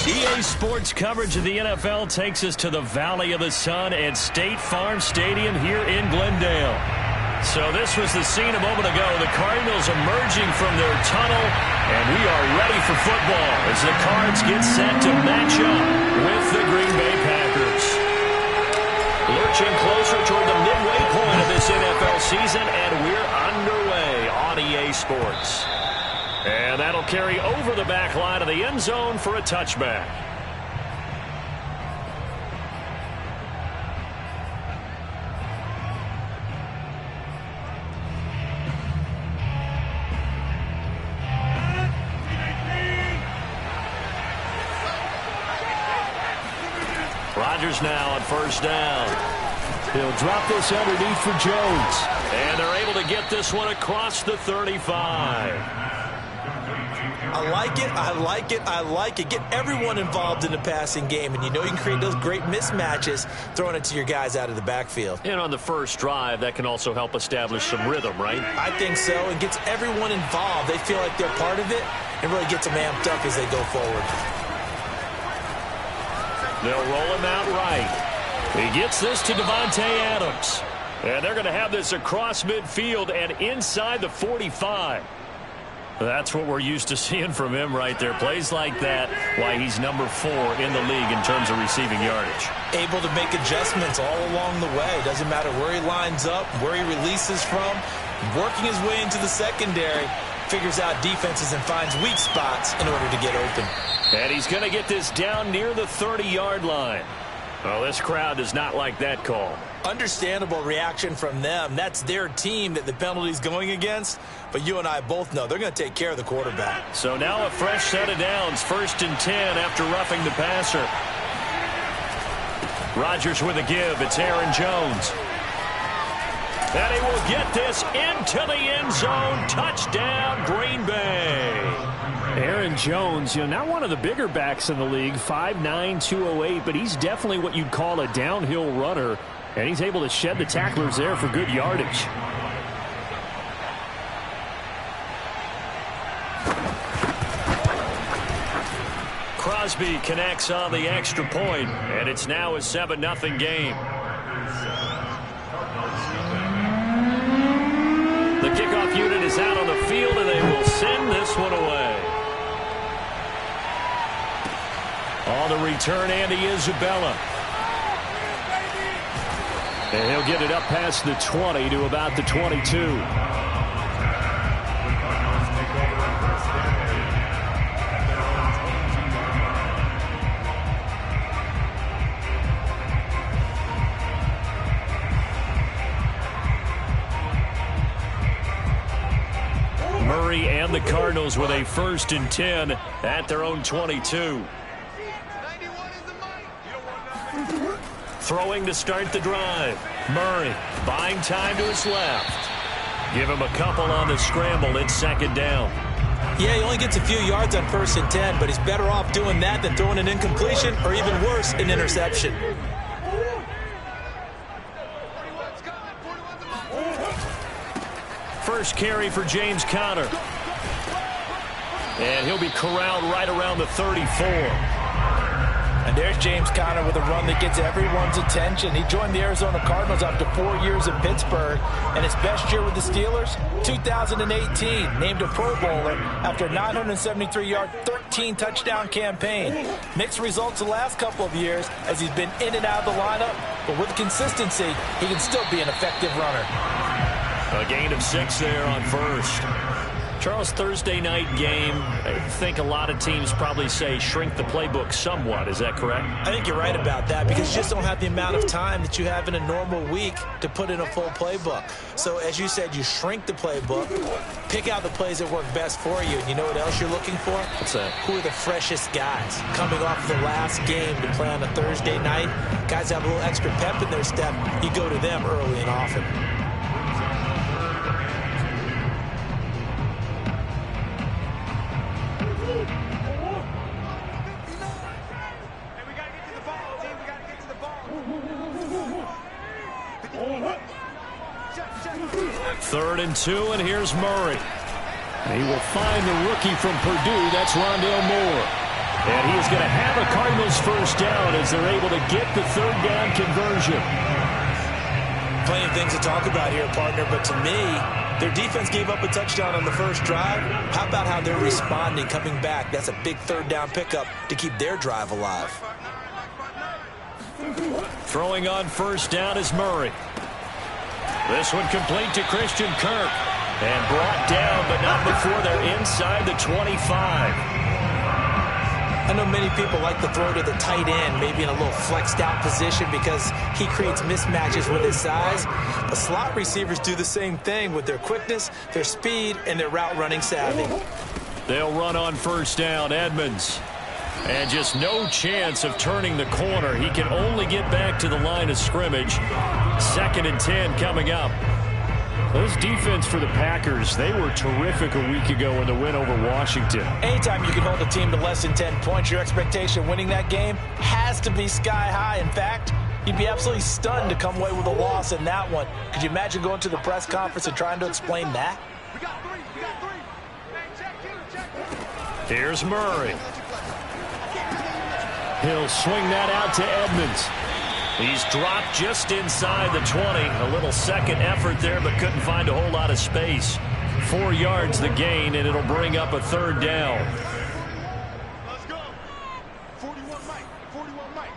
EA Sports coverage of the NFL takes us to the Valley of the Sun at State Farm Stadium here in Glendale. So this was the scene a moment ago. The Cardinals emerging from their tunnel, and we are ready for football as the Cards get set to match up with the Green Bay Packers. Lurching closer toward the midway point of this NFL season, and we're underway on EA Sports. And that'll carry over the back line of the end zone for a touchback. Rodgers now on first down. He'll drop this underneath for Jones. And they're able to get this one across the 35. I like it, I like it, I like it. Get everyone involved in the passing game, and you know you can create those great mismatches throwing it to your guys out of the backfield. And on the first drive, that can also help establish some rhythm, right? I think so. It gets everyone involved. They feel like they're part of it and really gets them amped up as they go forward. They'll roll him out right. He gets this to Devontae Adams. And they're going to have this across midfield and inside the 45. That's what we're used to seeing from him right there. Plays like that, why he's number 4 in the league in terms of receiving yardage. Able to make adjustments all along the way. Doesn't matter where he lines up, where he releases from. Working his way into the secondary. Figures out defenses and finds weak spots in order to get open. And he's going to get this down near the 30-yard line. Well, this crowd does not like that call. Understandable reaction from them. That's their team that the penalty's going against. But you and I both know they're going to take care of the quarterback. So now a fresh set of downs. 1st and 10 after roughing the passer. Rodgers with a give. It's Aaron Jones. And he will get this into the end zone. Touchdown, Green Bay. Aaron Jones, not one of the bigger backs in the league, 5'9", 208, but he's definitely what you'd call a downhill runner, and he's able to shed the tacklers there for good yardage. Crosby connects on the extra point, and it's now a 7-0 game. The kickoff unit is out on the field, and they will send this one away. On the return, Andy Isabella. And he'll get it up past the 20 to about the 22. Murray and the Cardinals with a 1st and 10 at their own 22. Throwing to start the drive. Murray buying time to his left. Give him a couple on the scramble. It's 2nd down. Yeah, he only gets a few yards on 1st and 10, but he's better off doing that than throwing an incompletion or even worse, an interception. First carry for James Conner. And he'll be corralled right around the 34. And there's James Conner with a run that gets everyone's attention. He joined the Arizona Cardinals after 4 years in Pittsburgh. And his best year with the Steelers, 2018, named a Pro Bowler after a 973-yard, 13-touchdown campaign. Mixed results the last couple of years as he's been in and out of the lineup. But with consistency, he can still be an effective runner. A gain of 6 there on 1st. Charles, Thursday night game, I think a lot of teams probably say shrink the playbook somewhat. Is that correct? I think you're right about that because you just don't have the amount of time that you have in a normal week to put in a full playbook. So as you said, you shrink the playbook, pick out the plays that work best for you. And you know what else you're looking for? What's that? Who are the freshest guys coming off the last game to play on a Thursday night? Guys have a little extra pep in their step. You go to them early and often. Third and 2, and here's Murray. He will find the rookie from Purdue. That's Rondale Moore. And he is going to have a Cardinals first down as they're able to get the third down conversion. Plenty of things to talk about here, partner, but to me, their defense gave up a touchdown on the first drive. How about how they're responding, coming back? That's a big third down pickup to keep their drive alive. Throwing on first down is Murray. This one complete to Christian Kirk. And brought down, but not before they're inside the 25. I know many people like to throw to the tight end, maybe in a little flexed out position because he creates mismatches with his size. But slot receivers do the same thing with their quickness, their speed, and their route running savvy. They'll run on first down, Edmonds. And just no chance of turning the corner. He can only get back to the line of scrimmage. 2nd and 10 coming up. This defense for the Packers, they were terrific a week ago in the win over Washington. Anytime you can hold a team to less than 10 points, your expectation winning that game has to be sky high. In fact, you'd be absolutely stunned to come away with a loss in that one. Could you imagine going to the press conference and trying to explain that? Here's Murray. He'll swing that out to Edmonds. He's dropped just inside the 20. A little second effort there, but couldn't find a whole lot of space. 4 yards the gain, and it'll bring up a third down. Let's go. 41 Mike. 41 Mike.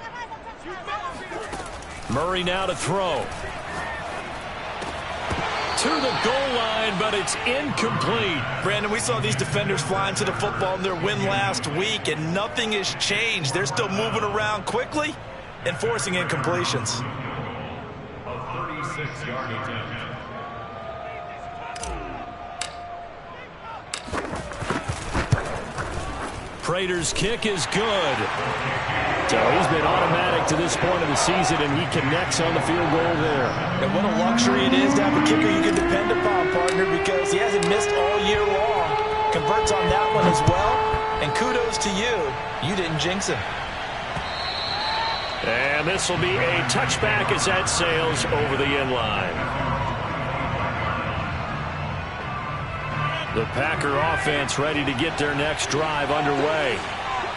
Murray now to throw. To the goal line, but it's incomplete. Brandon, we saw these defenders flying to the football in their win last week, and nothing has changed. They're still moving around quickly and forcing incompletions. A 36-yard attempt. Prater's kick is good. So he's been automatic to this point of the season, and he connects on the field goal there. And what a luxury it is to have a kicker you can depend upon, partner, because he hasn't missed all year long. Converts on that one as well. And kudos to you. You didn't jinx him. And this will be a touchback as that sails over the end line. The Packer offense ready to get their next drive underway.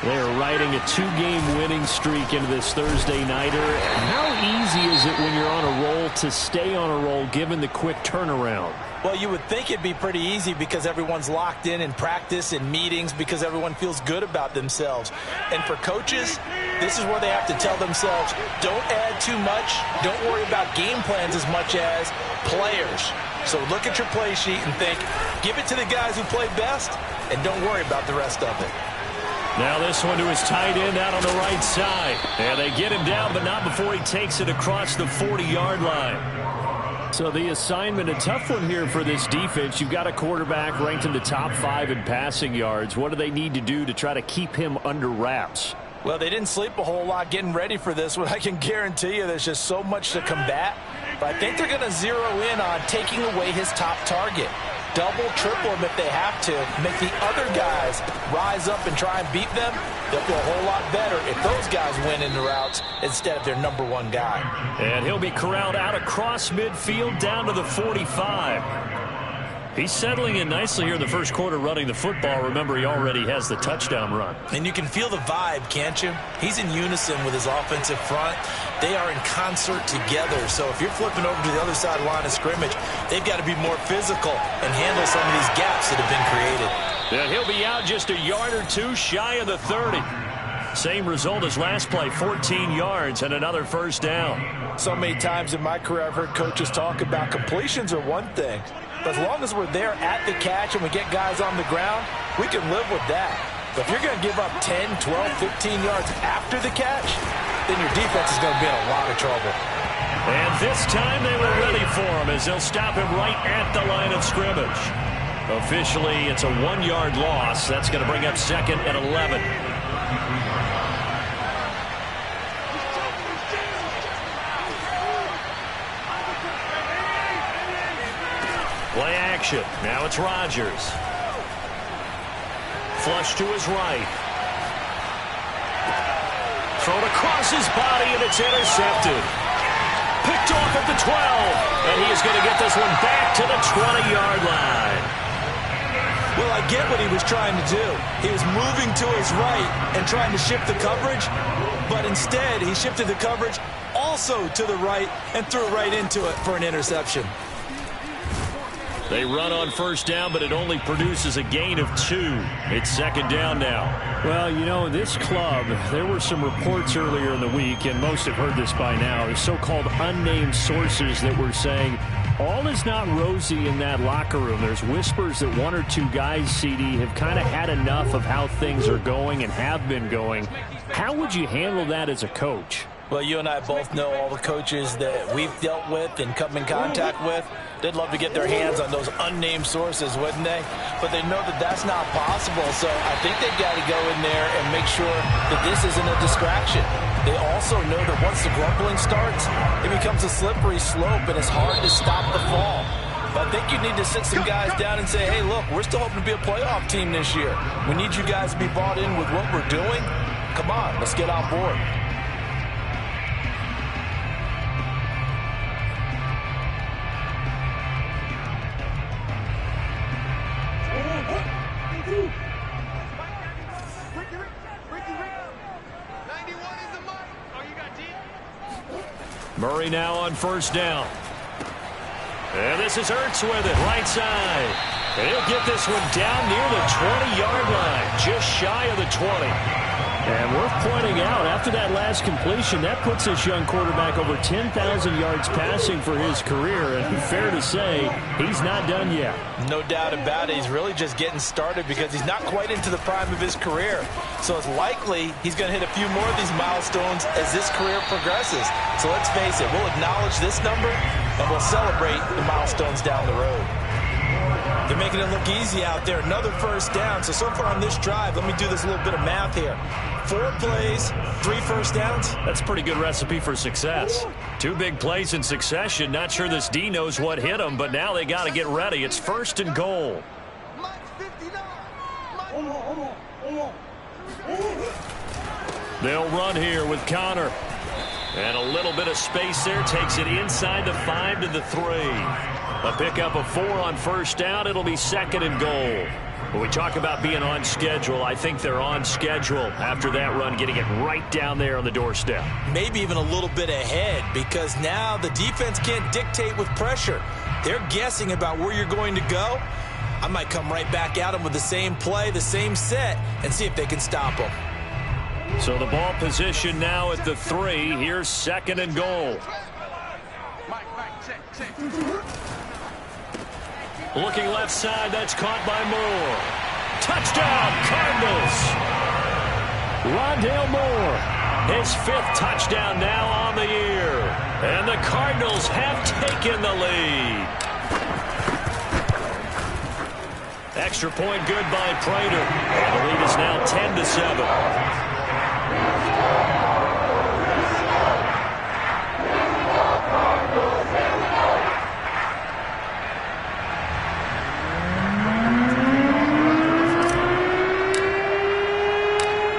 They are riding a 2-game winning streak into this Thursday nighter. How easy is it when you're on a roll to stay on a roll given the quick turnaround? Well, you would think it'd be pretty easy because everyone's locked in practice and meetings because everyone feels good about themselves. And for coaches, this is where they have to tell themselves, don't add too much, don't worry about game plans as much as players. So look at your play sheet and think, give it to the guys who play best, and don't worry about the rest of it. Now this one to his tight end out on the right side. And they get him down, but not before he takes it across the 40-yard line. So the assignment, a tough one here for this defense. You've got a quarterback ranked in the top 5 in passing yards. What do they need to do to try to keep him under wraps? Well, they didn't sleep a whole lot getting ready for this one. I can guarantee you there's just so much to combat. But I think they're going to zero in on taking away his top target. Double, triple him if they have to. Make the other guys rise up and try and beat them. They'll feel a whole lot better if those guys win in the routes instead of their number 1 guy. And he'll be corralled out across midfield down to the 45. He's settling in nicely here in the first quarter running the football. Remember, he already has the touchdown run. And you can feel the vibe, can't you? He's in unison with his offensive front. They are in concert together. So if you're flipping over to the other side of the line of scrimmage, they've got to be more physical and handle some of these gaps that have been created. And he'll be out just a yard or two shy of the 30. Same result as last play, 14 yards and another first down. So many times in my career I've heard coaches talk about completions are one thing. But as long as we're there at the catch and we get guys on the ground, we can live with that. But if you're going to give up 10, 12, 15 yards after the catch, then your defense is going to be in a lot of trouble. And this time they were ready for him as they'll stop him right at the line of scrimmage. Officially, it's a 1-yard loss. That's going to bring up 2nd and 11. Play action. Now it's Rodgers. Flush to his right. Thrown across his body, and it's intercepted. Picked off at the 12. And he is going to get this one back to the 20-yard line. Well, I get what he was trying to do. He was moving to his right and trying to shift the coverage, but instead he shifted the coverage also to the right and threw right into it for an interception. They run on first down, but it only produces a gain of 2. It's second down now. Well, you know, this club, there were some reports earlier in the week, and most have heard this by now, the so-called unnamed sources that were saying all is not rosy in that locker room. There's whispers that 1 or 2 guys, CD, have kind of had enough of how things are going and have been going. How would you handle that as a coach? Well, you and I both know all the coaches that we've dealt with and come in contact with. They'd love to get their hands on those unnamed sources, wouldn't they? But they know that that's not possible, so I think they've got to go in there and make sure that this isn't a distraction. They also know that once the grumbling starts, it becomes a slippery slope, and it's hard to stop the fall. But I think you need to sit some guys down and say, hey, look, we're still hoping to be a playoff team this year. We need you guys to be bought in with what we're doing. Come on, let's get on board. Murray now on first down. And this is Ertz with it, right side. And he'll get this one down near the 20-yard line, just shy of the 20. And worth pointing out, after that last completion, that puts this young quarterback over 10,000 yards passing for his career. And fair to say, he's not done yet. No doubt about it. He's really just getting started because he's not quite into the prime of his career. So it's likely he's going to hit a few more of these milestones as this career progresses. So let's face it, we'll acknowledge this number and we'll celebrate the milestones down the road. They're making it look easy out there. Another first down. So far on this drive, let me do this little bit of math here. 4 plays, 3 first downs. That's a pretty good recipe for success. 2 big plays in succession. Not sure this D knows what hit him, but now they got to get ready. It's first and goal. They'll run here with Connor. And a little bit of space there. Takes it inside the 5 to the 3. A pickup of 4 on first down. It'll be second and goal. When we talk about being on schedule, I think they're on schedule after that run, getting it right down there on the doorstep. Maybe even a little bit ahead, because now the defense can't dictate with pressure. They're guessing about where you're going to go. I might come right back at them with the same play, the same set, and see if they can stop them. So the ball position now at the 3. Here's second and goal. Looking left side, that's caught by Moore. Touchdown, Cardinals! Rondale Moore, his 5th touchdown now on the year. And the Cardinals have taken the lead. Extra point good by Prater. And the lead is now 10-7.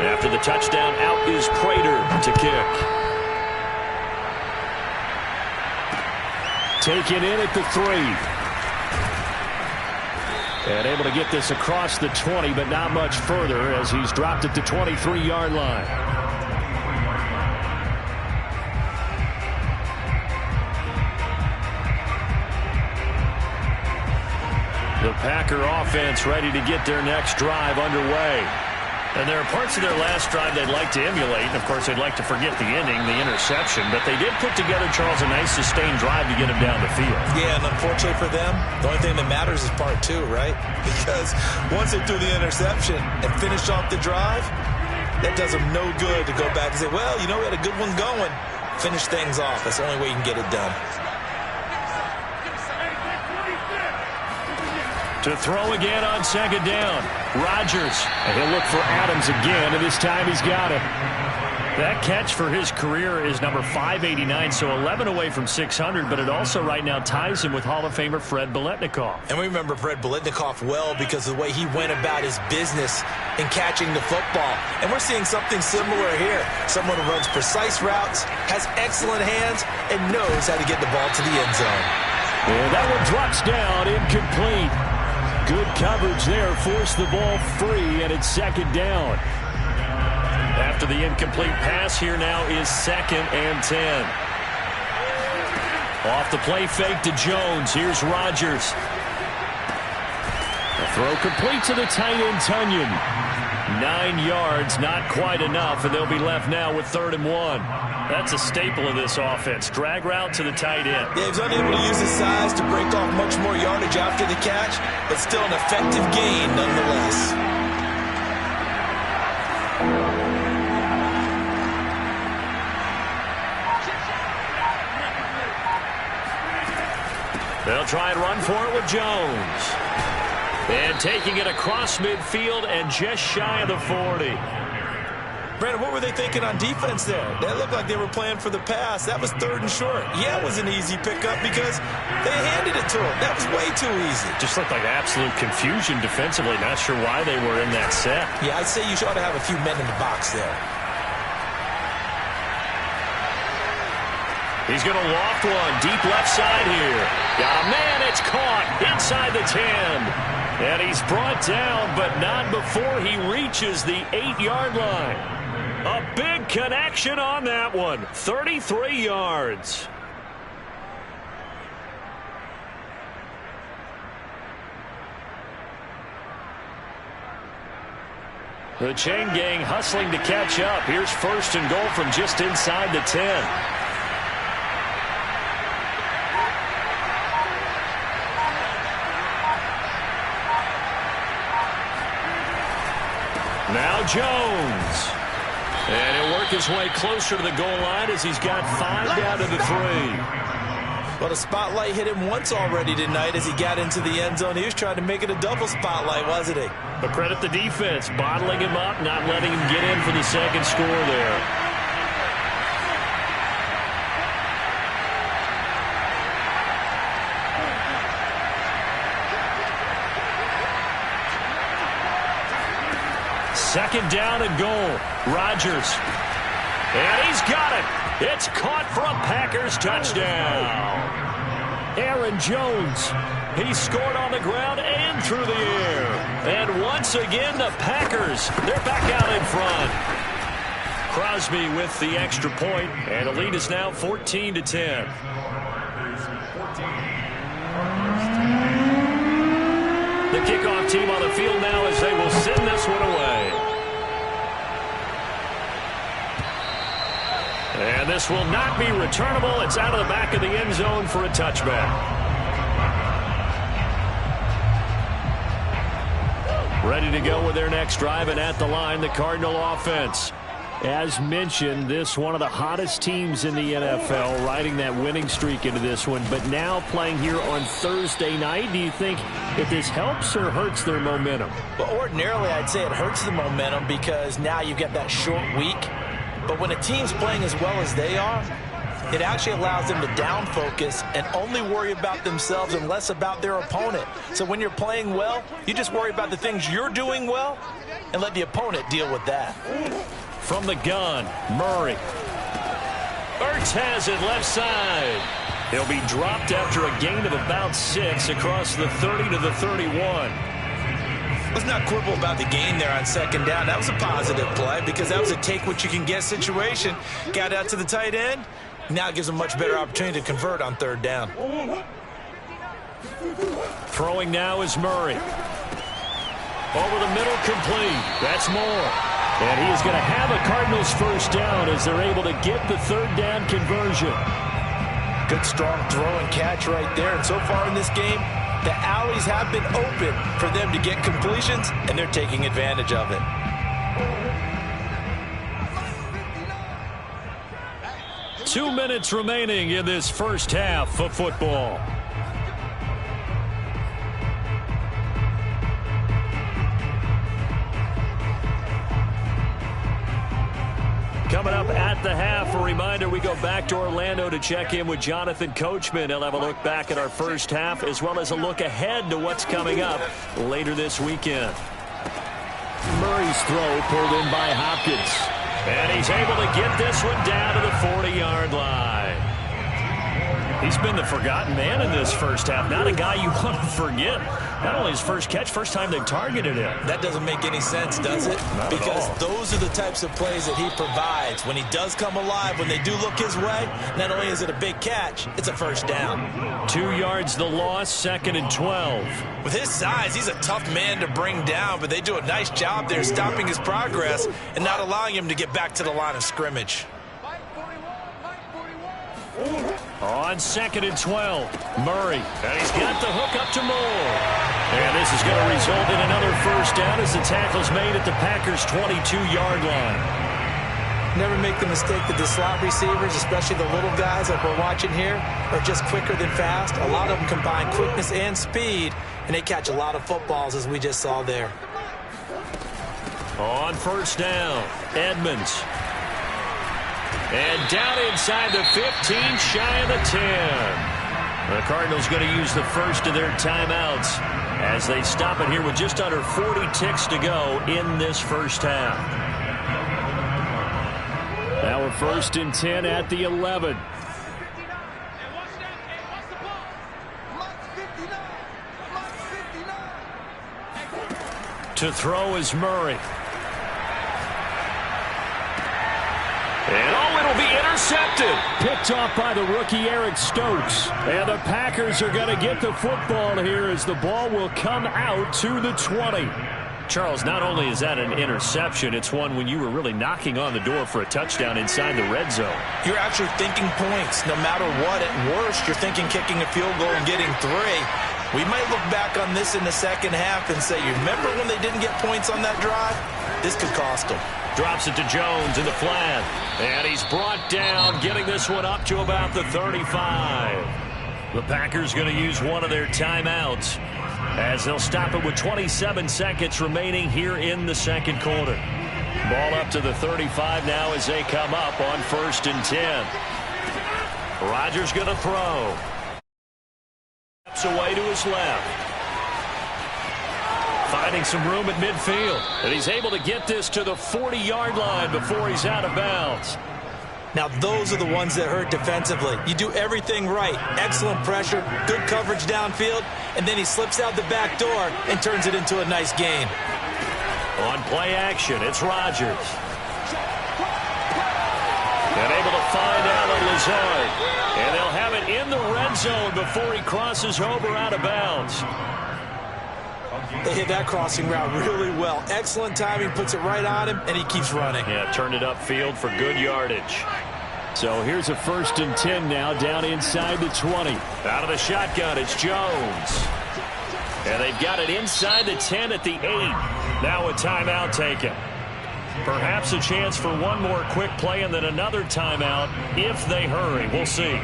After the touchdown, out is Prater to kick. Taken in at the 3. And able to get this across the 20, but not much further as he's dropped at the 23-yard line. The Packer offense ready to get their next drive underway. And there are parts of their last drive they'd like to emulate. And, of course, they'd like to forget the ending, the interception. But they did put together, Charles, a nice sustained drive to get them down the field. Yeah, and unfortunately for them, the only thing that matters is part 2, right? Because once they threw the interception and finished off the drive, that does them no good to go back and say, well, you know, we had a good one going. Finish things off. That's the only way you can get it done. To throw again on second down. Rodgers. And he'll look for Adams again, and this time he's got it. That catch for his career is number 589, so 11 away from 600, but it also right now ties him with Hall of Famer Fred Biletnikoff. And we remember Fred Biletnikoff well because of the way he went about his business in catching the football. And we're seeing something similar here. Someone who runs precise routes, has excellent hands, and knows how to get the ball to the end zone. And that one drops down, incomplete. Good coverage there. Forced the ball free, and it's second down. After the incomplete pass, here now is 2nd and 10. Off the play fake to Jones. Here's Rodgers. The throw complete to the tight end, Tunyon. 9 yards, not quite enough, and they'll be left now with 3rd and 1. That's a staple of this offense. Drag route to the tight end. Yeah, he's unable to use his size to break off much more yardage after the catch, but still an effective gain nonetheless. They'll try and run for it with Jones. And taking it across midfield and just shy of the 40. Brandon, what were they thinking on defense there? They looked like they were playing for the pass. That was 3rd and short. Yeah, it was an easy pickup because they handed it to him. That was way too easy. Just looked like absolute confusion defensively. Not sure why they were in that set. Yeah, I'd say you ought to have a few men in the box there. He's going to loft one deep left side here. Got a man. It's caught inside the 10. And he's brought down, but not before he reaches the 8-yard line. A big connection on that one. 33 yards. The chain gang hustling to catch up. Here's 1st and goal from just inside the 10. Now Jones. And he'll work his way closer to the goal line as he's got 5 down to the 3. Well, the spotlight hit him once already tonight as he got into the end zone. He was trying to make it a double spotlight, wasn't he? But credit the defense, bottling him up, not letting him get in for the 2nd score there. Second down and goal. Rodgers. And he's got it. It's caught for a Packers touchdown. Aaron Jones. He scored on the ground and through the air. And once again, the Packers, they're back out in front. Crosby with the extra point, and the lead is now 14-10. The kickoff team on the field now as they will send this one away. And this will not be returnable. It's out of the back of the end zone for a touchback. Ready to go with their next drive, and at the line, the Cardinal offense. As mentioned, this one of the hottest teams in the NFL, riding that winning streak into this one, but now playing here on Thursday night. Do you think if this helps or hurts their momentum? Well, ordinarily, I'd say it hurts the momentum because now you get that short week. But when a team's playing as well as they are, it actually allows them to down focus and only worry about themselves and less about their opponent. So when you're playing well, you just worry about the things you're doing well and let the opponent deal with that. From the gun, Murray. Ertz has it left side. He'll be dropped after a gain of about 6 across the 30 to the 31. Let's not quibble about the gain there on 2nd down. That was a positive play because that was a take-what-you-can-get situation. Got out to the tight end. Now it gives them a much better opportunity to convert on 3rd down. Throwing now is Murray. Over the middle, complete. That's Moore. And he is going to have a Cardinals 1st down as they're able to get the 3rd down conversion. Good, strong throw and catch right there. And so far in this game, the alleys have been open for them to get completions, and they're taking advantage of it. Two minutes remaining in this first half of football. Coming up at the half, a reminder, we go back to Orlando to check in with Jonathan Coachman. He'll have a look back at our first half as well as a look ahead to what's coming up later this weekend. Murray's throw pulled in by Hopkins. And he's able to get this one down to the 40-yard line. He's been the forgotten man in this first half. Not a guy you want to forget. Not only his first catch, first time they targeted him. That doesn't make any sense, does it? Because those are the types of plays that he provides. When he does come alive, when they do look his way, not only is it a big catch, it's a first down. 2 yards the loss, 2nd and 12. With his size, he's a tough man to bring down, but they do a nice job there stopping his progress and not allowing him to get back to the line of scrimmage. On 2nd and 12, Murray. And he's got the hook up to Moore. And this is going to result in another first down as the tackle's made at the Packers' 22-yard line. Never make the mistake that the slot receivers, especially the little guys like we're watching here, are just quicker than fast. A lot of them combine quickness and speed, and they catch a lot of footballs, as we just saw there. On first down, Edmonds. And down inside the 15, shy of the 10. The Cardinals going to use the first of their timeouts as they stop it here with just under 40 ticks to go in this first half. Now we're 1st and 10 at the 11. To throw is Murray. And it'll be intercepted. Picked off by the rookie Eric Stokes. And the Packers are going to get the football here as the ball will come out to the 20. Charles, not only is that an interception, it's one when you were really knocking on the door for a touchdown inside the red zone. You're actually thinking points. No matter what, at worst, you're thinking kicking a field goal and getting 3. We might look back on this in the second half and say, you remember when they didn't get points on that drive? This could cost them. Drops it to Jones in the flat. And he's brought down, getting this one up to about the 35. The Packers going to use one of their timeouts as they'll stop it with 27 seconds remaining here in the second quarter. Ball up to the 35 now as they come up on 1st and 10. Rodgers going to throw. Steps away to his left. Finding some room at midfield. And he's able to get this to the 40-yard line before he's out of bounds. Now, those are the ones that hurt defensively. You do everything right. Excellent pressure, good coverage downfield, and then he slips out the back door and turns it into a nice gain. On play action, it's Rodgers. And able to find Alan Lazard. And they'll have it in the red zone before he crosses over out of bounds. They hit that crossing route really well. Excellent timing, puts it right on him, and he keeps running. Yeah, turned it upfield for good yardage. So here's a 1st and 10 now down inside the 20. Out of the shotgun, it's Jones. And they've got it inside the 10 at the 8. Now a timeout taken. Perhaps a chance for one more quick play and then another timeout if they hurry. We'll see.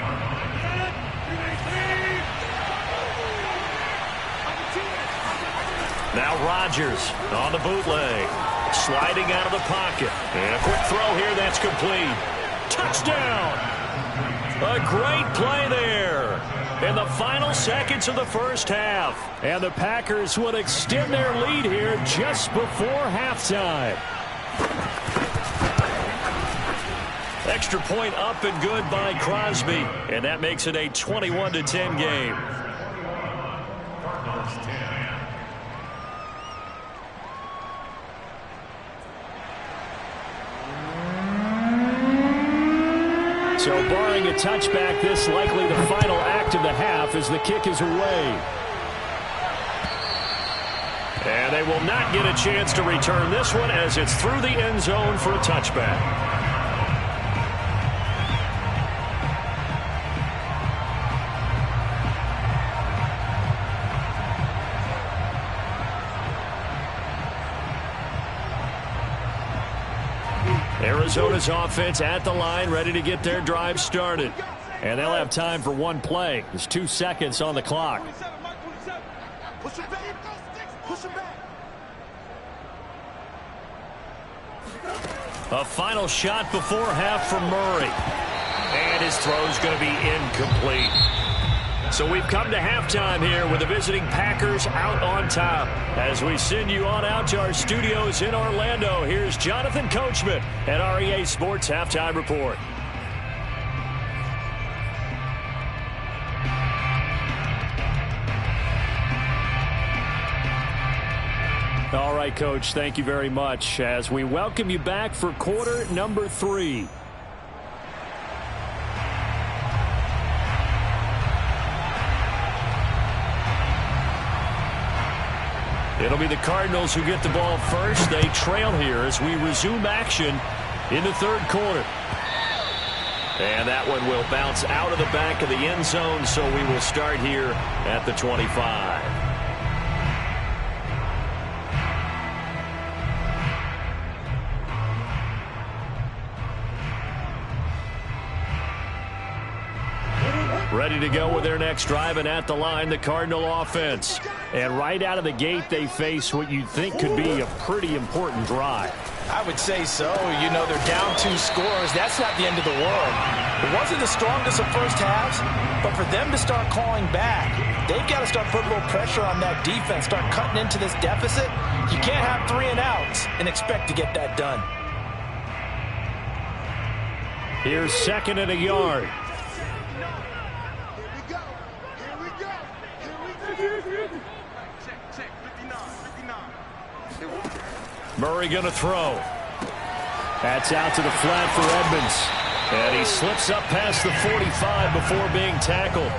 Now Rodgers on the bootleg. Sliding out of the pocket. And a quick throw here that's complete. Touchdown! A great play there in the final seconds of the first half. And the Packers would extend their lead here just before halftime. Extra point up and good by Crosby. And that makes it a 21-10 game. So barring a touchback, this likely the final act of the half as the kick is away. And they will not get a chance to return this one as it's through the end zone for a touchback. Arizona's offense at the line, ready to get their drive started. And they'll have time for one play. There's 2 seconds on the clock. A final shot before half from Murray. And his throw's going to be incomplete. So we've come to halftime here with the visiting Packers out on top. As we send you on out to our studios in Orlando, here's Jonathan Coachman at REA Sports Halftime Report. All right, Coach, thank you very much as we welcome you back for quarter number 3. It'll be the Cardinals who get the ball first. They trail here as we resume action in the third quarter. And that one will bounce out of the back of the end zone, so we will start here at the 25. Ready to go with their next drive, and at the line, the Cardinal offense. And right out of the gate, they face what you'd think could be a pretty important drive. I would say so. You know, they're down 2 scores. That's not the end of the world. It wasn't the strongest of first halves, but for them to start calling back, they've got to start putting a little pressure on that defense, start cutting into this deficit. You can't have 3 and outs and expect to get that done. Here's second and a yard. Murray going to throw. That's out to the flat for Edmonds. And he slips up past the 45 before being tackled.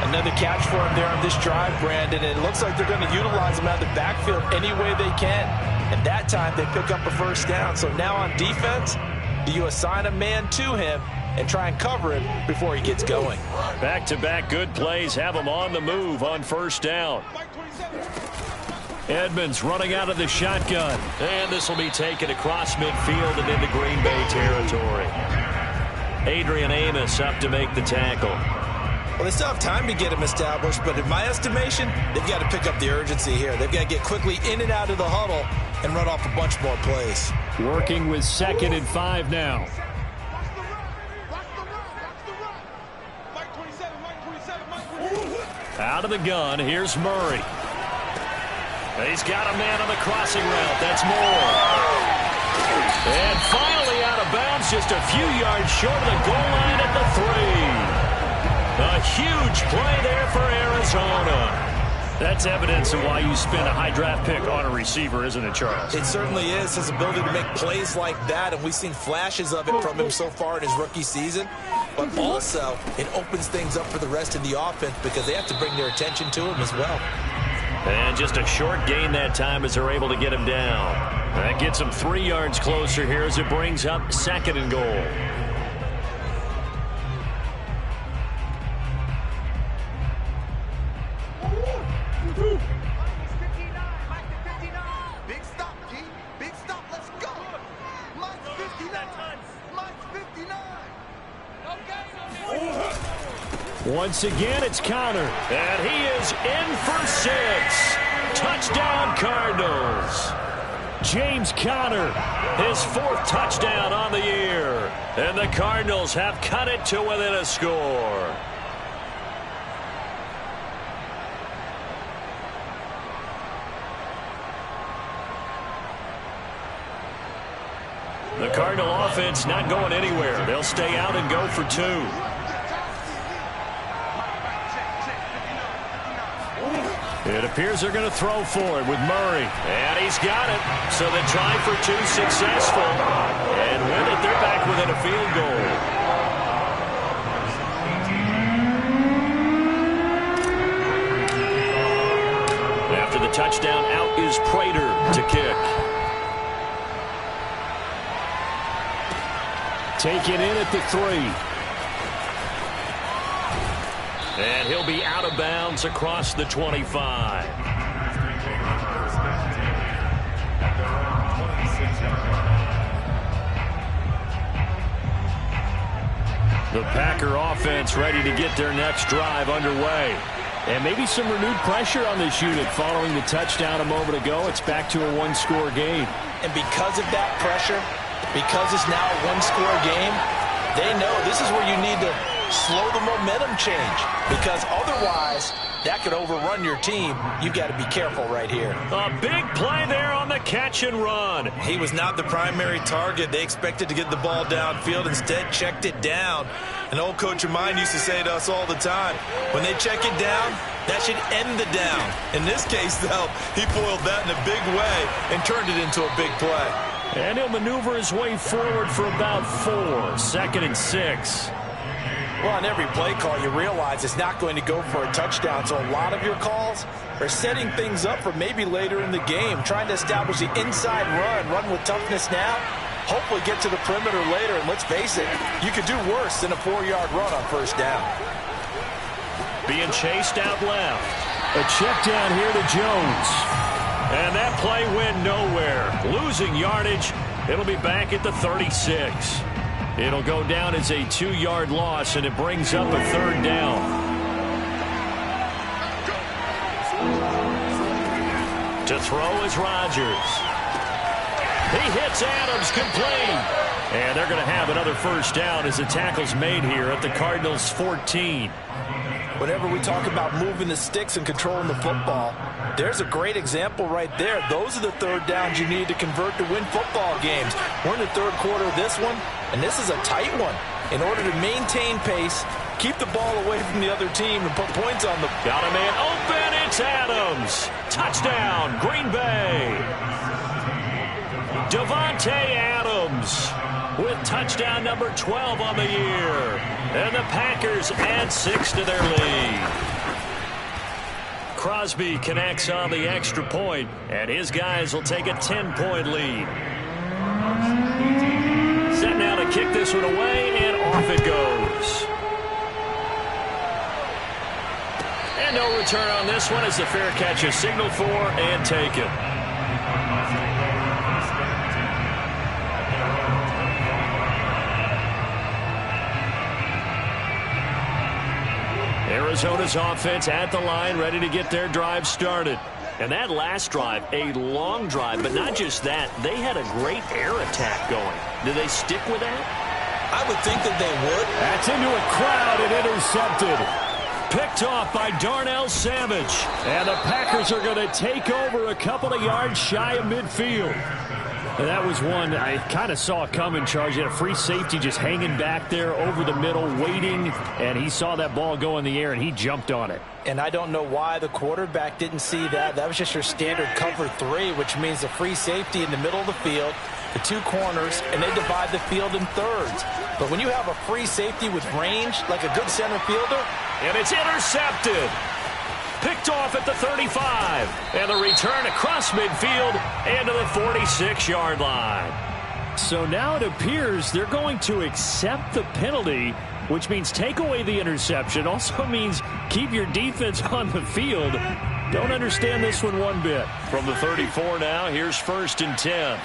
Another catch for him there on this drive, Brandon. And it looks like they're going to utilize him out of the backfield any way they can. And that time they pick up a first down. So now on defense, do you assign a man to him and try and cover him before he gets going? Back-to-back good plays have him on the move on first down. Edmonds running out of the shotgun. And this will be taken across midfield and into Green Bay territory. Adrian Amos up to make the tackle. Well, they still have time to get him established, but in my estimation, they've got to pick up the urgency here. They've got to get quickly in and out of the huddle and run off a bunch more plays. Working with 2nd and 5 now. Out of the gun, here's Murray. He's got a man on the crossing route. That's Moore. And finally out of bounds, just a few yards short of the goal line at the 3. A huge play there for Arizona. That's evidence of why you spend a high draft pick on a receiver, isn't it, Charles? It certainly is. His ability to make plays like that, and we've seen flashes of it from him so far in his rookie season. But also, it opens things up for the rest of the offense because they have to bring their attention to him as well. And just a short gain that time as they're able to get him down. That gets him 3 yards closer here as it brings up 2nd and goal. Big stop, G. Big stop. Let's go. Mike's 59. Mike's 59. Once again, it's Connor. And he is in for 6. Touchdown, Cardinals. James Conner, his 4th touchdown on the year. And the Cardinals have cut it to within a score. The Cardinal offense not going anywhere. They'll stay out and go for 2. It appears they're going to throw for it with Murray. And he's got it. So they try for 2 successful. And with it, they're back within a field goal. After the touchdown, out is Prater to kick. Taken in at the 3. And he'll be out of bounds across the 25. The Packer offense ready to get their next drive underway. And maybe some renewed pressure on this unit following the touchdown a moment ago. It's back to a 1-score game. And because of that pressure, because it's now a 1-score game, they know this is where you need to slow the momentum change, because otherwise That could overrun your team. You've got to be careful right here. A big play there on the catch and run. He was not the primary target. They expected to get the ball downfield. Instead, checked it down. An old coach of mine used to say to us all the time, when they check it down, that should end the down. In this case, though, he foiled that in a big way and turned it into a big play. And he'll maneuver his way forward for about 4. 2nd and 6. Well, on every play call, you realize it's not going to go for a touchdown. So a lot of your calls are setting things up for maybe later in the game, trying to establish the inside run with toughness now, hopefully get to the perimeter later. And let's face it, you could do worse than a 4-yard run on first down. Being chased out left. A check down here to Jones. And that play went nowhere. Losing yardage. It'll be back at the 36. It'll go down as a 2-yard loss, and it brings up a 3rd down. To throw is Rodgers. He hits Adams complete. And they're going to have another first down as the tackle's made here at the Cardinals' 14. Whenever we talk about moving the sticks and controlling the football, there's a great example right there. Those are the 3rd downs you need to convert to win football games. We're in the 3rd quarter of this one, and this is a tight one. In order to maintain pace, keep the ball away from the other team, and put points on the... Got a man open. It's Adams. Touchdown, Green Bay. Davante Adams with touchdown number 12 on the year. And the Packers add 6 to their lead. Crosby connects on the extra point, and his guys will take a 10-point lead. Set now to kick this one away, and off it goes. And no return on this one as the fair catch is signaled for and taken. Arizona's offense at the line, ready to get their drive started. And that last drive, a long drive, but not just that. They had a great air attack going. Do they stick with that? I would think that they would. That's into a crowd and intercepted. Picked off by Darnell Savage. And the Packers are going to take over a couple of yards shy of midfield. And that was one I kind of saw coming, Charge. He had a free safety just hanging back there over the middle, waiting, and he saw that ball go in the air, and he jumped on it. And I don't know why the quarterback didn't see that. That was just your standard cover 3, which means the free safety in the middle of the field, the 2 corners, and they divide the field in thirds. But when you have a free safety with range, like a good center fielder, and it's intercepted. Picked off at the 35. And the return across midfield and to the 46-yard line. So now it appears they're going to accept the penalty, which means take away the interception. Also means keep your defense on the field. Don't understand this one bit. From the 34 now, here's 1st and 10.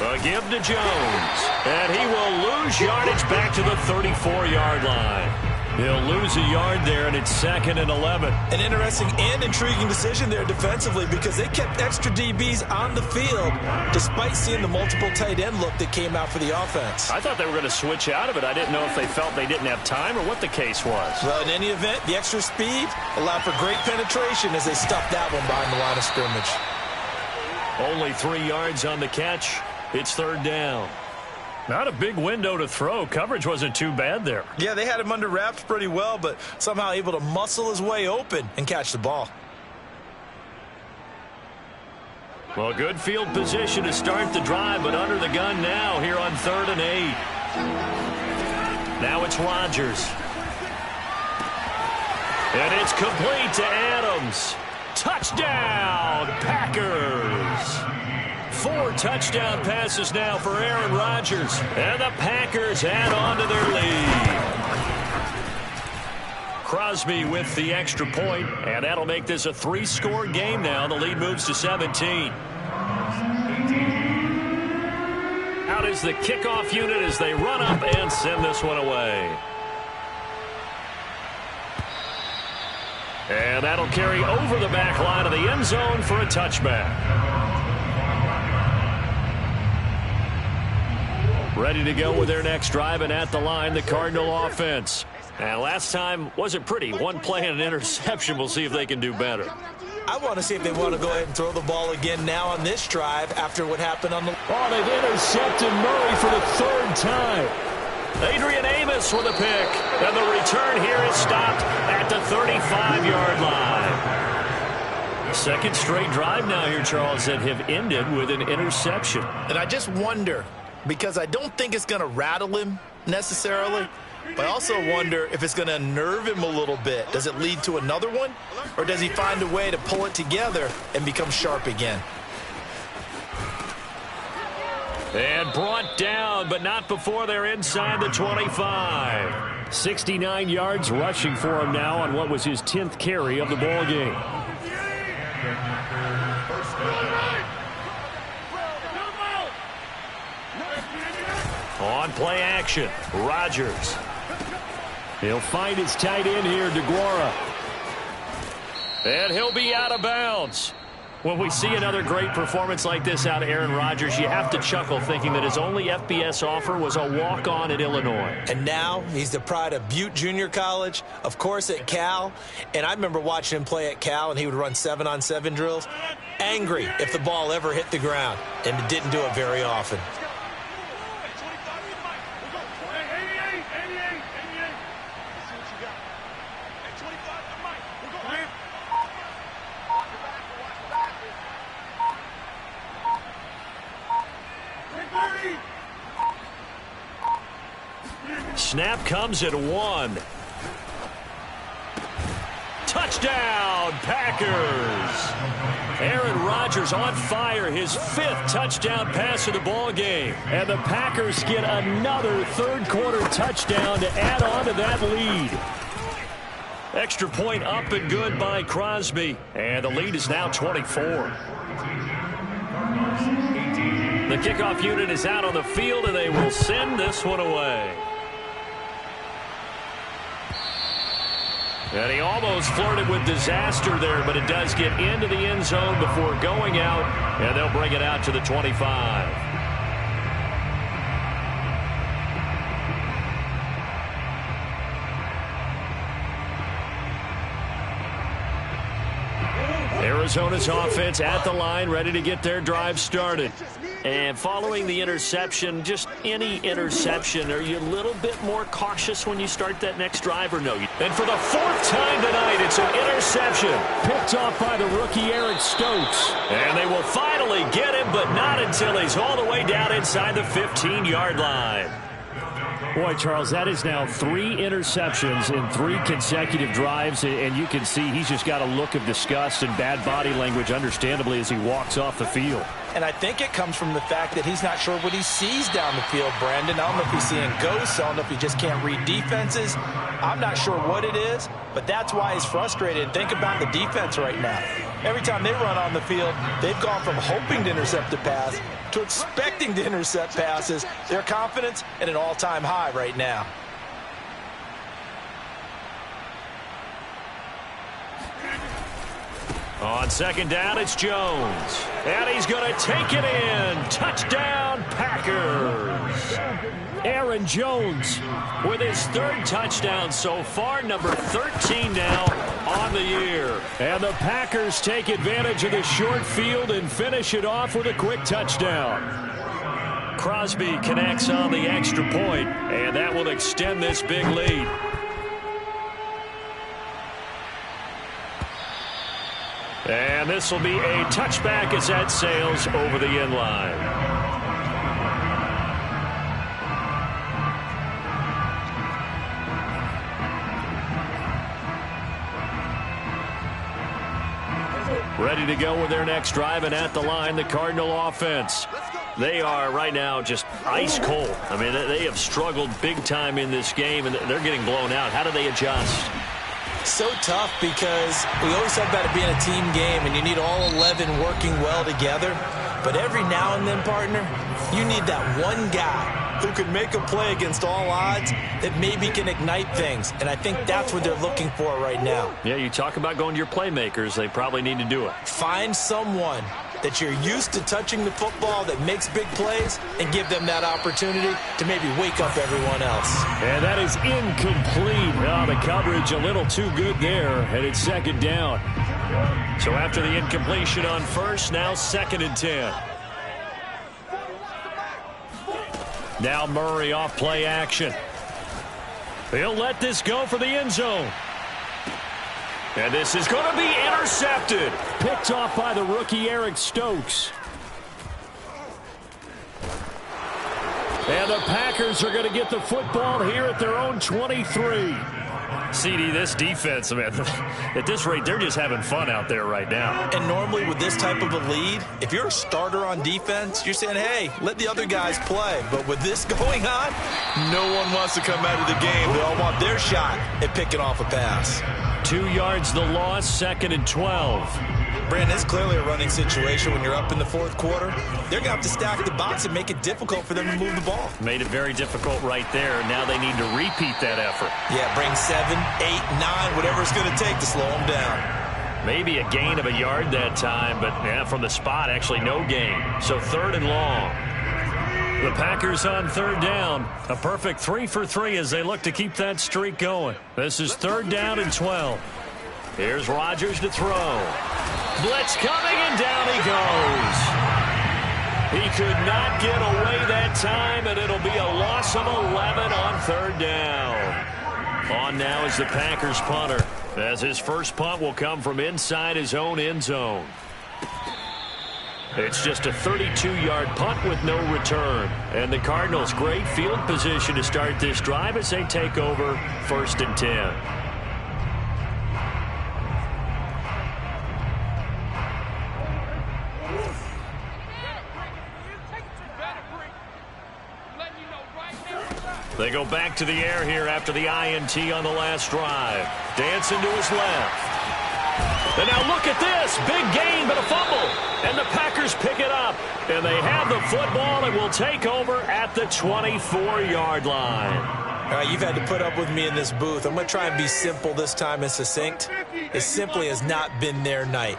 A give to Jones. And he will lose yardage back to the 34-yard line. He'll lose a yard there, and it's 2nd and 11. An interesting and intriguing decision there defensively because they kept extra DBs on the field despite seeing the multiple tight end look that came out for the offense. I thought they were going to switch out of it. I didn't know if they felt they didn't have time or what the case was. Well, in any event, the extra speed allowed for great penetration as they stuffed that one behind the line of scrimmage. Only 3 yards on the catch. It's 3rd down. Not a big window to throw. Coverage wasn't too bad there. Yeah, they had him under wraps pretty well, but somehow able to muscle his way open and catch the ball. Well, good field position to start the drive, but under the gun now here on 3rd and 8. Now it's Rodgers. And it's complete to Adams. Touchdown, Packers. 4 touchdown passes now for Aaron Rodgers. And the Packers add on to their lead. Crosby with the extra point, and that'll make this a 3-score game now. The lead moves to 17. Out is the kickoff unit as they run up and send this one away. And that'll carry over the back line of the end zone for a touchback. Ready to go with their next drive, and at the line, the Cardinal offense. And last time wasn't pretty. One play and an interception. We'll see if they can do better. I want to see if they want to go ahead and throw the ball again now on this drive after what happened on the... Oh, they've intercepted Murray for the third time. Adrian Amos with a pick. And the return here is stopped at the 35-yard line. Second straight drive now here, Charles, that have ended with an interception. And I just wonder, because I don't think it's going to rattle him necessarily, but I also wonder if it's going to unnerve him a little bit. Does it lead to another one? Or does he find a way to pull it together and become sharp again? And brought down, but not before they're inside the 25. 69 yards rushing for him now on what was his 10th carry of the ball game. On play action, Rodgers. He'll find his tight end here, DeGuara. And he'll be out of bounds. When we see another great performance like this out of Aaron Rodgers, you have to chuckle thinking that his only FBS offer was a walk-on at Illinois. And now he's the pride of Butte Junior College, of course at Cal. And I remember watching him play at Cal, and he would run 7-on-7 drills. Angry if the ball ever hit the ground, and it didn't do it very often. Snap comes at 1. Touchdown, Packers. Aaron Rodgers on fire, his 5th touchdown pass of the ball game. And the Packers get another third-quarter touchdown to add on to that lead. Extra point up and good by Crosby. And the lead is now 24. The kickoff unit is out on the field, and they will send this one away. And he almost flirted with disaster there, but it does get into the end zone before going out, and they'll bring it out to the 25. Arizona's offense at the line, ready to get their drive started. And following the interception, just any interception, are you a little bit more cautious when you start that next drive or no? And for the 4th time tonight, it's an interception. Picked off by the rookie Eric Stokes. And they will finally get him, but not until he's all the way down inside the 15-yard line. Boy, Charles, that is now 3 interceptions in 3 consecutive drives, and you can see he's just got a look of disgust and bad body language, understandably, as he walks off the field. And I think it comes from the fact that he's not sure what he sees down the field, Brandon. I don't know if he's seeing ghosts. I don't know if he just can't read defenses. I'm not sure what it is, but that's why he's frustrated. Think about the defense right now. Every time they run on the field, they've gone from hoping to intercept a pass to expecting to intercept passes. Their confidence at an all-time high right now. On second down, it's Jones. And he's going to take it in. Touchdown, Packers. Aaron Jones with his 3rd touchdown so far, number 13 now on the year. And the Packers take advantage of the short field and finish it off with a quick touchdown. Crosby connects on the extra point, and that will extend this big lead. And this will be a touchback as that sails over the end line. Ready to go with their next drive, and at the line, the Cardinal offense. They are right now just ice cold. I mean, they have struggled big time in this game, and they're getting blown out. How do they adjust? So tough because we always talk about it being a team game, and you need all 11 working well together. But every now and then, partner, you need that one guy who could make a play against all odds that maybe can ignite things. And I think that's what they're looking for right now. Yeah, you talk about going to your playmakers. They probably need to do it. Find someone that you're used to touching the football, that makes big plays, and give them that opportunity to maybe wake up everyone else. And that is incomplete. Oh, the coverage a little too good there, and it's second down. So after the incompletion on first, now 2nd and 10. Now Murray off play action. He'll let this go for the end zone. And this is going to be intercepted. Picked off by the rookie Eric Stokes. And the Packers are going to get the football here at their own 23. CD, this defense, man, at this rate, they're just having fun out there right now. And normally with this type of a lead, if you're a starter on defense, you're saying, hey, let the other guys play. But with this going on, no one wants to come out of the game. They all want their shot at picking off a pass. 2 yards the loss, 2nd and 12. Brandon, it's clearly a running situation when you're up in the fourth quarter. They're going to have to stack the box and make it difficult for them to move the ball. Made it very difficult right there. Now they need to repeat that effort. Yeah, bring 7, 8, 9, whatever it's going to take to slow them down. Maybe a gain of a yard that time, but yeah, from the spot, actually no gain. So 3rd and long. The Packers on 3rd down. A perfect 3 for 3 as they look to keep that streak going. This is 3rd down and 12. Here's Rodgers to throw. Blitz coming, and down he goes. He could not get away that time, and it'll be a loss of 11 on 3rd down. On now is the Packers punter, as his first punt will come from inside his own end zone. It's just a 32-yard punt with no return. And the Cardinals, great field position to start this drive as they take over 1st and 10. They go back to the air here after the INT on the last drive. Dancing to his left. And now look at this. Big gain, but a fumble. And the Packers pick it up. And they have the football and will take over at the 24-yard line. All right, you've had to put up with me in this booth. I'm going to try and be simple this time and succinct. It simply has not been their night.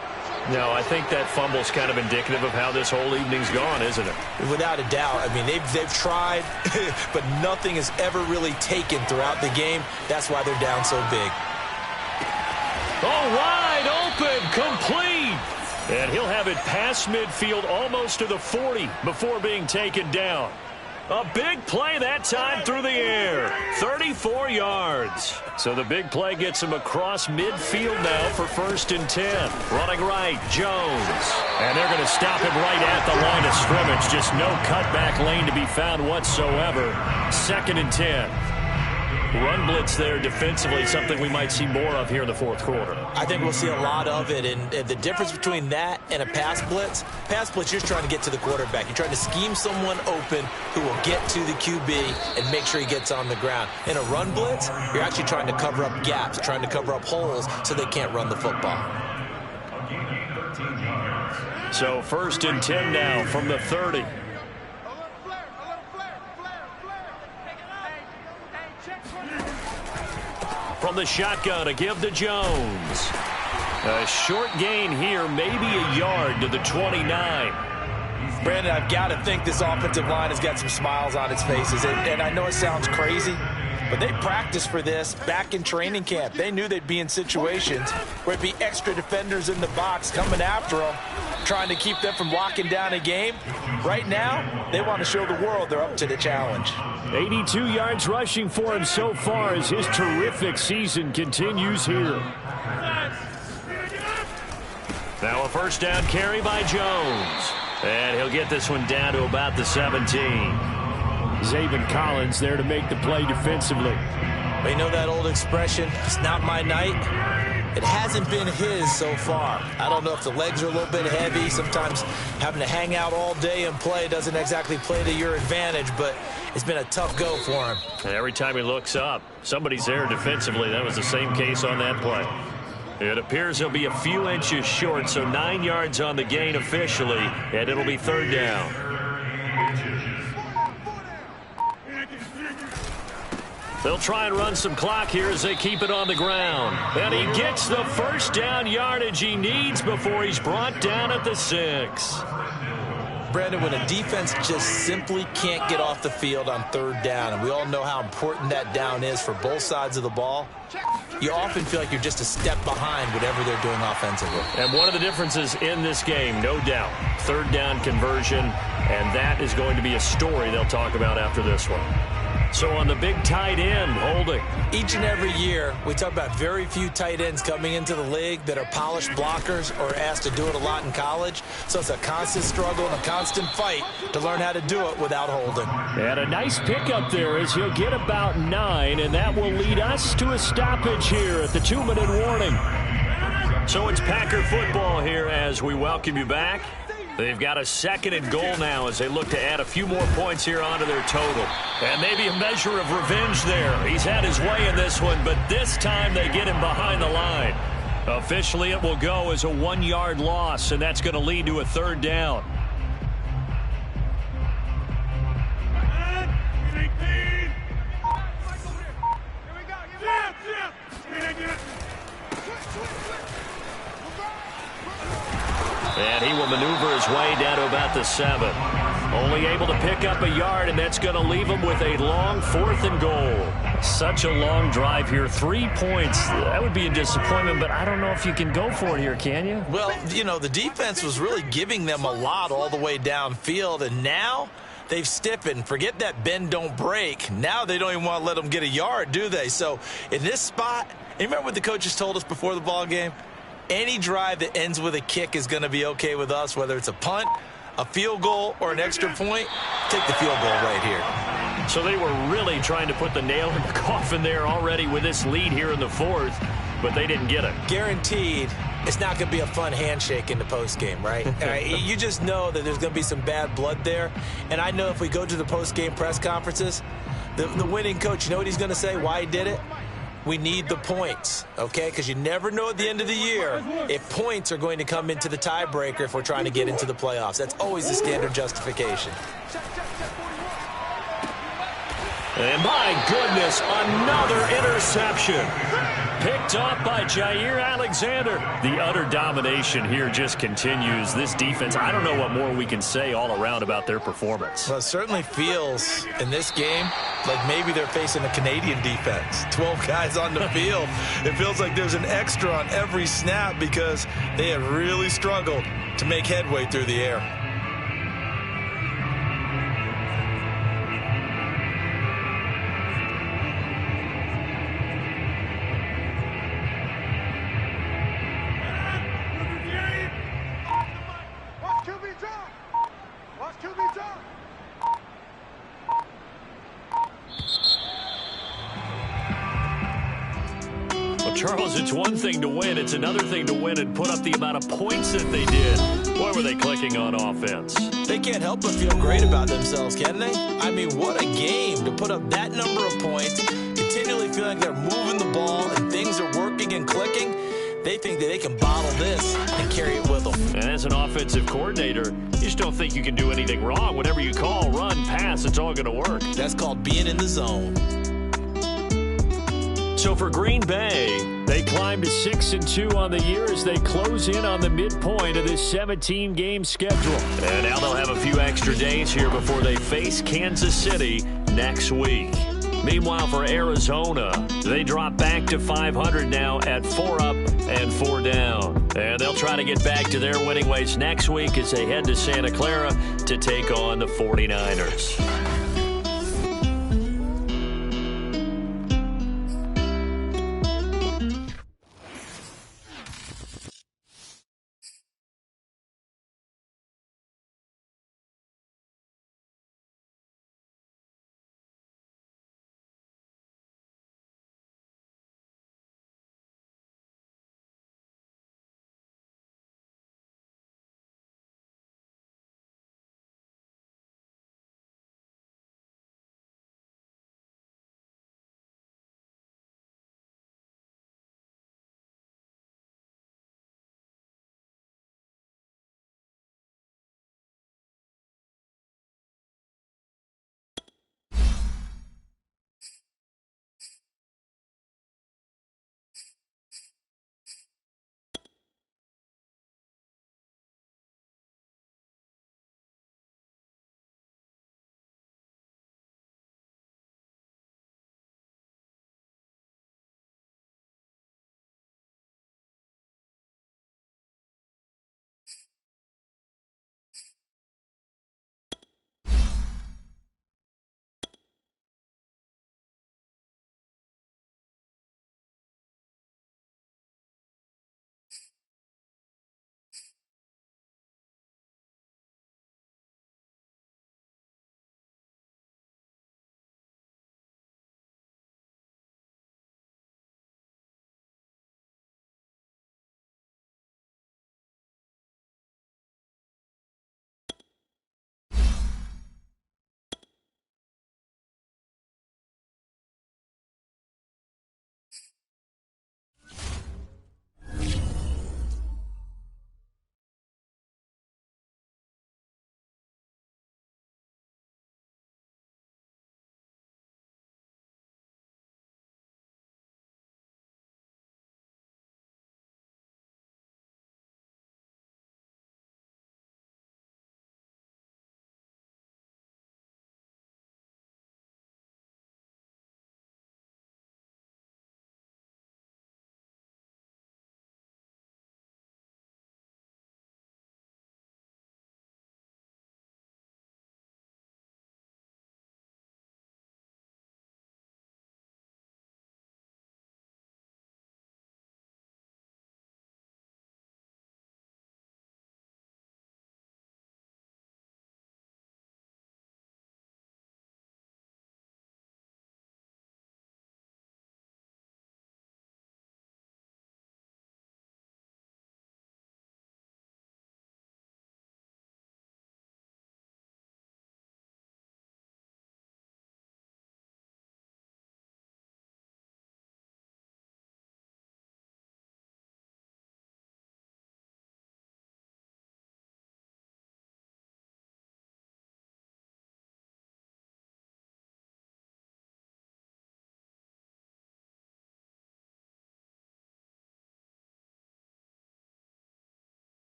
No, I think that fumble's kind of indicative of how this whole evening's gone, isn't it? Without a doubt. I mean, they've tried, but nothing has ever really taken throughout the game. That's why they're down so big. Oh, wide open, complete. And he'll have it past midfield almost to the 40 before being taken down. A big play that time through the air. 34 yards. So the big play gets him across midfield now for 1st and 10. Running right, Jones. And they're going to stop him right at the line of scrimmage. Just no cutback lane to be found whatsoever. 2nd and 10. Run blitz there defensively, something we might see more of here in the fourth quarter. I think we'll see a lot of it, and the difference between that and a pass blitz, you're trying to get to the quarterback. You're trying to scheme someone open who will get to the QB and make sure he gets on the ground. In a run blitz, you're actually trying to cover up gaps, trying to cover up holes so they can't run the football. So 1st and 10 now from the 30. From the shotgun, a give to Jones. A short gain here, maybe a yard to the 29. Brandon, I've got to think this offensive line has got some smiles on its faces. And I know it sounds crazy, but they practiced for this back in training camp. They knew they'd be in situations where it'd be extra defenders in the box coming after them, trying to keep them from locking down a game. Right now, they want to show the world they're up to the challenge. 82 yards rushing for him so far as his terrific season continues here. Now a 1st down carry by Jones. And he'll get this one down to about the 17. Zaven Collins there to make the play defensively. Well, you know that old expression, it's not my night? It hasn't been his so far. I don't know if the legs are a little bit heavy. Sometimes having to hang out all day and play doesn't exactly play to your advantage, but it's been a tough go for him. And every time he looks up, somebody's there defensively. That was the same case on that play. It appears he'll be a few inches short, so 9 yards on the gain officially, and it'll be 3rd down. They'll try and run some clock here as they keep it on the ground. And he gets the first down yardage he needs before he's brought down at the 6. Brandon, when a defense just simply can't get off the field on third down, and we all know how important that down is for both sides of the ball, you often feel like you're just a step behind whatever they're doing offensively. And one of the differences in this game, no doubt, third down conversion, and that is going to be a story they'll talk about after this one. So on the big tight end, holding. Each and every year, we talk about very few tight ends coming into the league that are polished blockers or asked to do it a lot in college. So it's a constant struggle and a constant fight to learn how to do it without holding. And a nice pickup there as he'll get about 9, and that will lead us to a stoppage here at the 2-minute warning. So it's Packer football here as we welcome you back. They've got a 2nd and goal now as they look to add a few more points here onto their total. And maybe a measure of revenge there. He's had his way in this one, but this time they get him behind the line. Officially, it will go as a 1-yard loss, and that's going to lead to a 3rd down. And he will maneuver his way down to about the 7. Only able to pick up a yard, and that's going to leave him with a long 4th and goal. Such a long drive here. 3 points. That would be a disappointment, but I don't know if you can go for it here, can you? Well, you know, the defense was really giving them a lot all the way downfield, and now they've stiffened. Forget that bend, don't break. Now they don't even want to let them get a yard, do they? So in this spot, you remember what the coaches told us before the ball game? Any drive that ends with a kick is going to be okay with us, whether it's a punt, a field goal, or an extra point. Take the field goal right here. So they were really trying to put the nail in the coffin there already with this lead here in the 4th, but they didn't get it. Guaranteed, it's not going to be a fun handshake in the postgame, right? You just know that there's going to be some bad blood there. And I know if we go to the postgame press conferences, the winning coach, you know what he's going to say, why he did it? We need the points, okay? Because you never know at the end of the year if points are going to come into the tiebreaker if we're trying to get into the playoffs. That's always the standard justification. And my goodness, another interception. Picked up by Jair Alexander. The utter domination here just continues. This defense, I don't know what more we can say all around about their performance. Well, it certainly feels in this game like maybe they're facing a Canadian defense. 12 guys on the field. It feels like there's an extra on every snap because they have really struggled to make headway through the air. Charles, it's one thing to win. It's another thing to win and put up the amount of points that they did. Boy, were they clicking on offense. They can't help but feel great about themselves, can they? I mean, what a game to put up that number of points, continually feeling they're moving the ball and things are working and clicking. They think that they can bottle this and carry it with them. And as an offensive coordinator, you just don't think you can do anything wrong. Whatever you call, run, pass, it's all going to work. That's called being in the zone. So for Green Bay, they climb to 6-2 on the year as they close in on the midpoint of this 17-game schedule. And now they'll have a few extra days here before they face Kansas City next week. Meanwhile, for Arizona, they drop back to 500 now at 4 up and 4 down. And they'll try to get back to their winning ways next week as they head to Santa Clara to take on the 49ers.